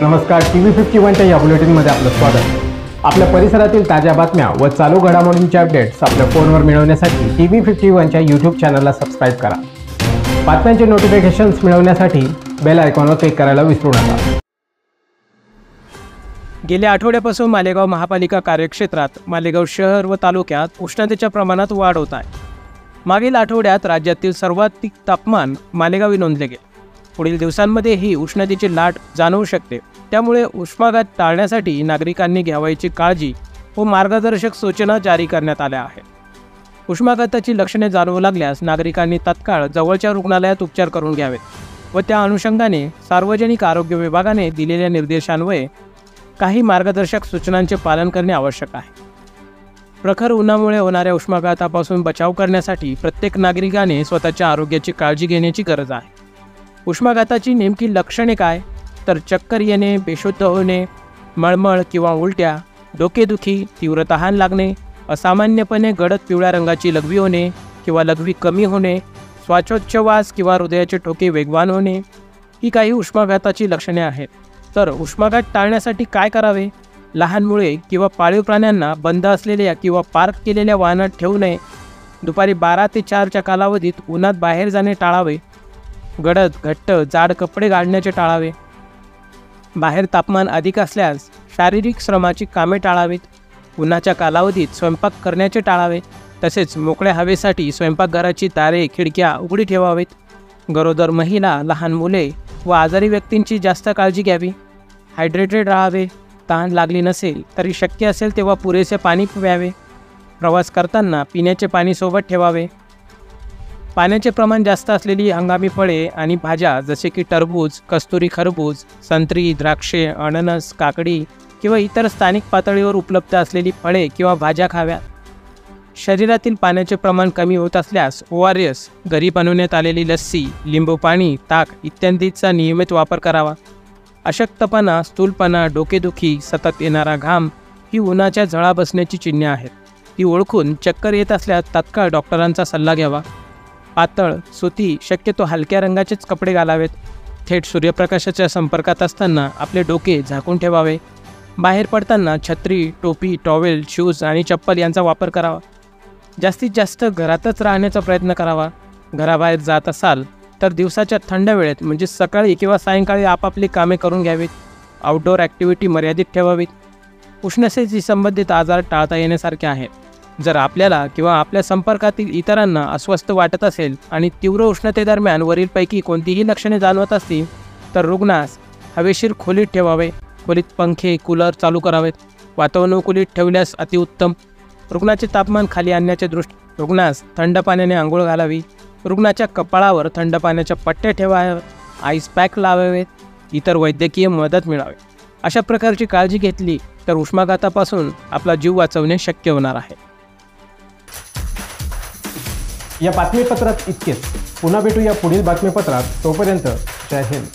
नमस्कार, TV51च्या या बुलेटिनमध्ये आपलं स्वागत। आपल्या परिसरातील ताज्या बातम्या व चालू घडामोडींचे अपडेट्स आपल्या फोनवर मिळवण्यासाठी TV51च्या YouTube चॅनलला सबस्क्राइब करा। बातम्यांचे नोटिफिकेशन्स मिळवण्यासाठी बेल आयकॉनवर क्लिक करायला विसरू नका। गेल्या आठवड्यापासून मालेगाव महापालिका कार्यक्षेत्रात मालेगाव शहर व तालुक्यात उष्णतेच्या प्रमाणात वाढ होत आहे। मागील आठवड्यात राज्यातील सर्वाधिक तापमान मालेगावी नोंदले गेले। पुढील दिवसांमध्ये ही उष्णतेची लाट जाणवू शकते, त्यामुळे उष्माघात टाळण्यासाठी नागरिकांनी घ्यावयाची काळजी व मार्गदर्शक सूचना जारी करण्यात आल्या आहेत। उष्माघाताची लक्षणे जाणवू लागल्यास नागरिकांनी तत्काळ जवळच्या रुग्णालयात उपचार करून घ्यावेत व त्या अनुषंगाने सार्वजनिक आरोग्य विभागाने दिलेल्या निर्देशान्वये काही मार्गदर्शक सूचनांचे पालन करणे आवश्यक आहे। प्रखर उन्हामुळे होणाऱ्या उष्माघातापासून बचाव करण्यासाठी प्रत्येक नागरिकाने स्वतःच्या आरोग्याची काळजी घेण्याची गरज आहे। उष्माघाताची नेमकी लक्षणे काय, तर चक्कर येणे, बेशुद्ध होणे, मळमळ किंवा उलट्या, डोकेदुखी, तीव्र तहान लागणे, असामान्यपणे गडद पिवळ्या रंगाची लघवी होणे किंवा लघवी कमी होणे, श्वासोच्छवास किंवा हृदयाचे ठोके वेगवान होणे ही काही उष्माघाताची लक्षणे आहेत। तर उष्माघात टाळण्यासाठी काय करावे? लहान मुले किंवा पाळीव प्राण्यांना बंद असलेल्या किंवा पार्क केलेल्या वाहनात ठेवू नये। दुपारी 12 ते 4च्या कालावधीत उन्हात बाहेर जाणे टाळावे। गडद घट्ट जाड कपडे घालण्याचे टाळावे। बाहेर तापमान अधिक असल्यास शारीरिक श्रमाची कामे टाळावीत। उन्हाच्या कालावधीत स्वयंपाक करण्याचे टाळावे। तसेच मोकळ्या हवेसाठी स्वयंपाकघराची दारे खिडक्या उघडी ठेवावीत। गरोदर महिला, लहान मुले व आजारी व्यक्तींची जास्त काळजी घ्यावी। हायड्रेटेड राहावे। तहान लागली नसेल तरी शक्य असेल तेव्हा पुरेसे पाणी प्यावे। प्रवास करताना पिण्याचे पाणी सोबत ठेवावे। पाण्याचे प्रमाण जास्त असलेली हंगामी फळे आणि भाज्या जसे की टरबूज, कस्तुरी खरबूज, संत्री, द्राक्षे, अननस, काकडी किंवा इतर स्थानिक पातळीवर उपलब्ध असलेली फळे किंवा भाज्या खाव्यात। शरीरातील पाण्याचे प्रमाण कमी होत असल्यास ORS, घरी बनवण्यात आलेली लस्सी, लिंबू पाणी, ताक इत्यादींचा नियमित वापर करावा। अशक्तपणा, स्थूलपणा, डोकेदुखी, सतत येणारा घाम ही उन्हाच्या झळा बसण्याची चिन्हे आहेत। ती ओळखून चक्कर येत असल्यास तात्काळ डॉक्टरांचा सल्ला घ्यावा। पातळ, सुती, शक्यतो हलक्या रंगाचेच कपडे घालावेत। थेट सूर्यप्रकाशाच्या संपर्कात असताना आपले डोके झाकून ठेवावे। बाहेर पडताना छत्री, टोपी, टॉवेल, शूज आणि चप्पल यांचा वापर करावा। जास्तीत जास्त घरातच राहण्याचा प्रयत्न करावा। घराबाहेर जात असाल तर दिवसाच्या थंड वेळेत म्हणजे सकाळी किंवा सायंकाळी आपापली कामे करून घ्यावीत। आउटडोअर ॲक्टिव्हिटी मर्यादित ठेवावीत। उष्णतेशी संबंधित आजार टाळता येण्यासारखे आहेत। जर आपल्याला किंवा आपल्या संपर्कातील इतरांना अस्वस्थ वाटत असेल आणि तीव्र उष्णतेदरम्यान वरीलपैकी कोणतीही लक्षणे जाणवत असतील तर रुग्णास हवेशीर खोलीत ठेवावे। खोलीत पंखे, कूलर चालू करावेत। वातानुकूलित ठेवल्यास अतिउत्तम। रुग्णाचे तापमान खाली आणण्याचे रुग्णास थंड पाण्याने आंघोळ घालावी। रुग्णाच्या कपाळावर थंड पाण्याच्या पट्ट्या ठेवाव्यात। आईस पॅक लावावेत। इतर वैद्यकीय मदत मिळावी। अशा प्रकारची काळजी घेतली तर उष्माघातापासून आपला जीव वाचवणे शक्य होणार आहे। या बातमीपत्रात इतकेच। पुन्हा भेटूया पुढील बातमीपत्रात। तोपर्यंत जय हिंद।